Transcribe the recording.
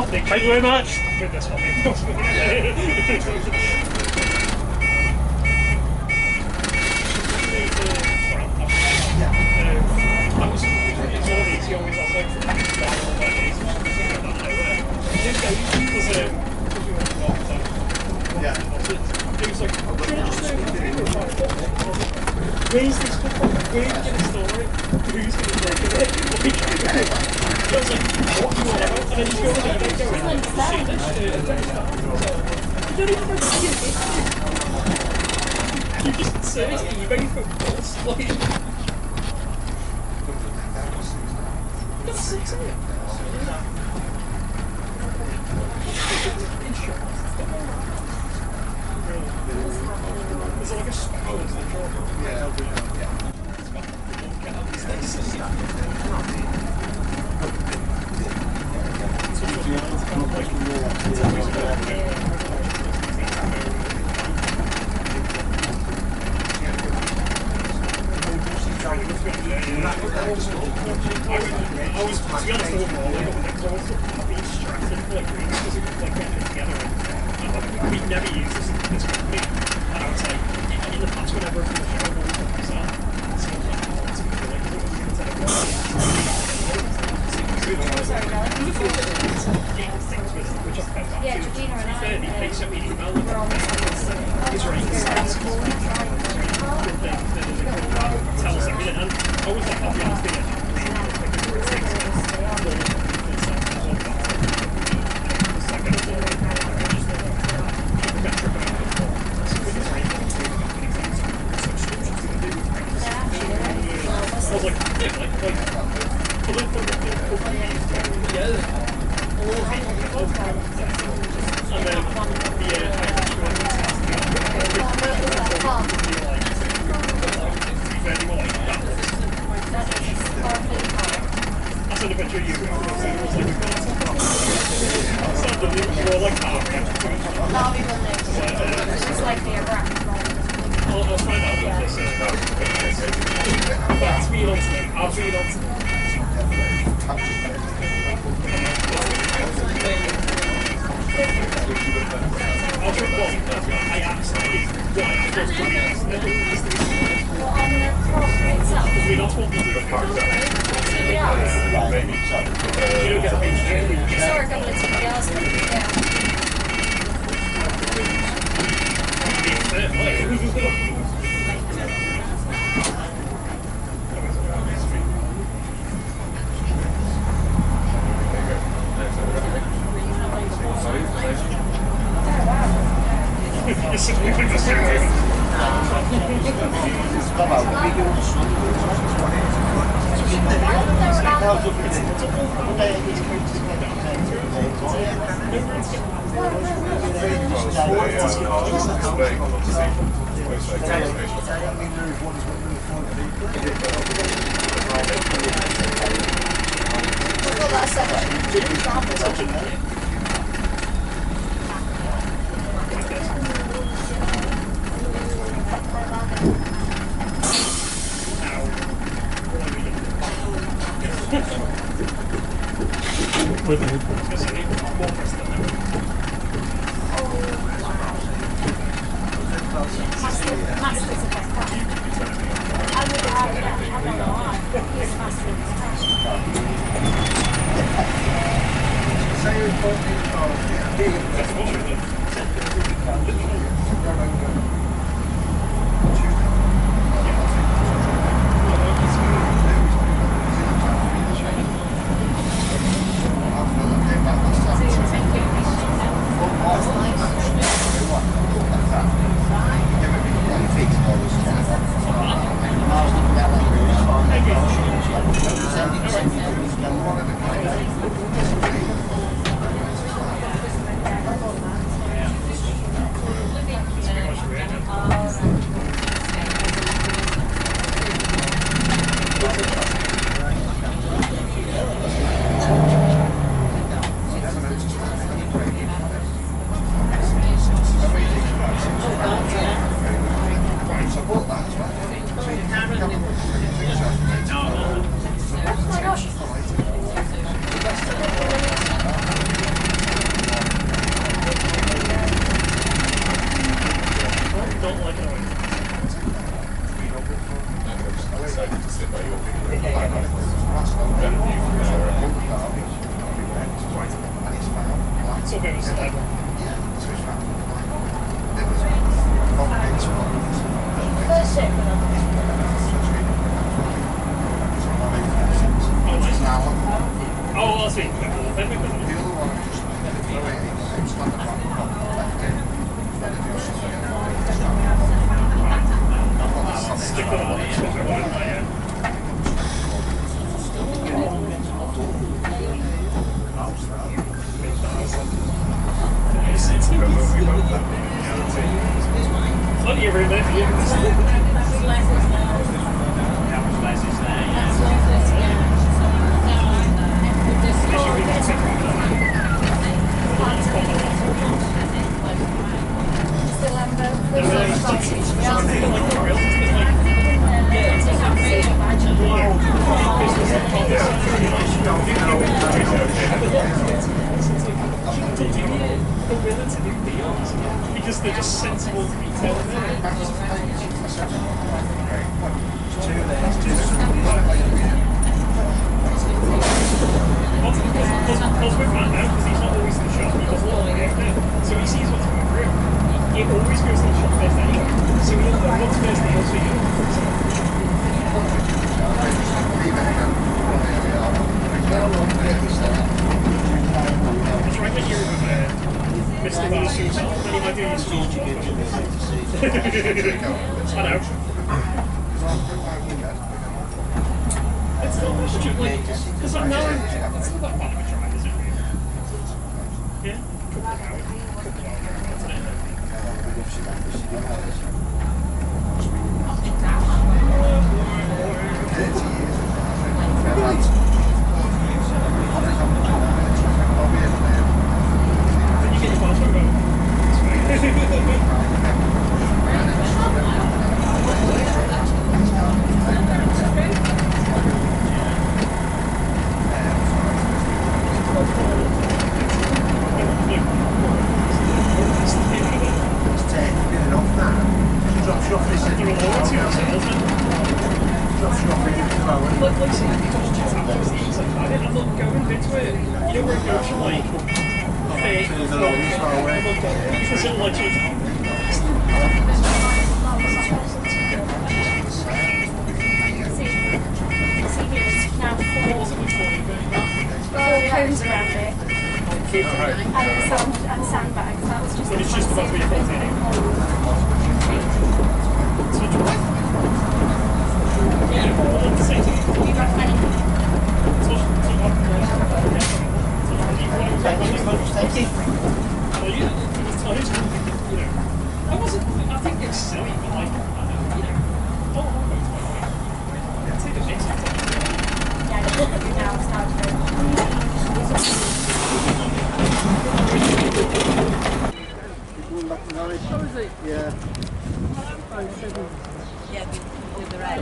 Thank you very much. With this one. Where's this football? Where are you going to store it? Who's going to take it? I was like, what do you want? And then you go there and go, you don't even know what it is. You just search eBay for false, like... That's 6 of it. Is it like a special? Yeah. I was, to be honest, overall, I was being stressed and like getting together and we'd never used this company. And I was like, in the past, whenever I'm in the show, I'm always like, it's yeah, Georgina and I they sent me an email with tell us everything, and I was like, I'll be honest with you. not like how so it was oh, I see. Stick with plenty of room there. Because they're just sensible to be telling them. Because with Matt now, because he's not always in the shop, he does a lot of work now, so he sees what's coming through. He always goes to the shop first anyway, so he'll know what's first and he'll see it. It's right when you're with Mr. Barsu, then he might do your school job. I know. It's not much stupid, because I know it's not that bad of a drive, is it? Yeah? Did you get your passport back? And sandbags, that was just. But it's just about where you're holding Thank you. Well, yeah, it's tight. You know, I think it's silly, but like, you know, don't hold it. Take a mix of it. Yeah, now it's time to Yeah. Yeah, with the red.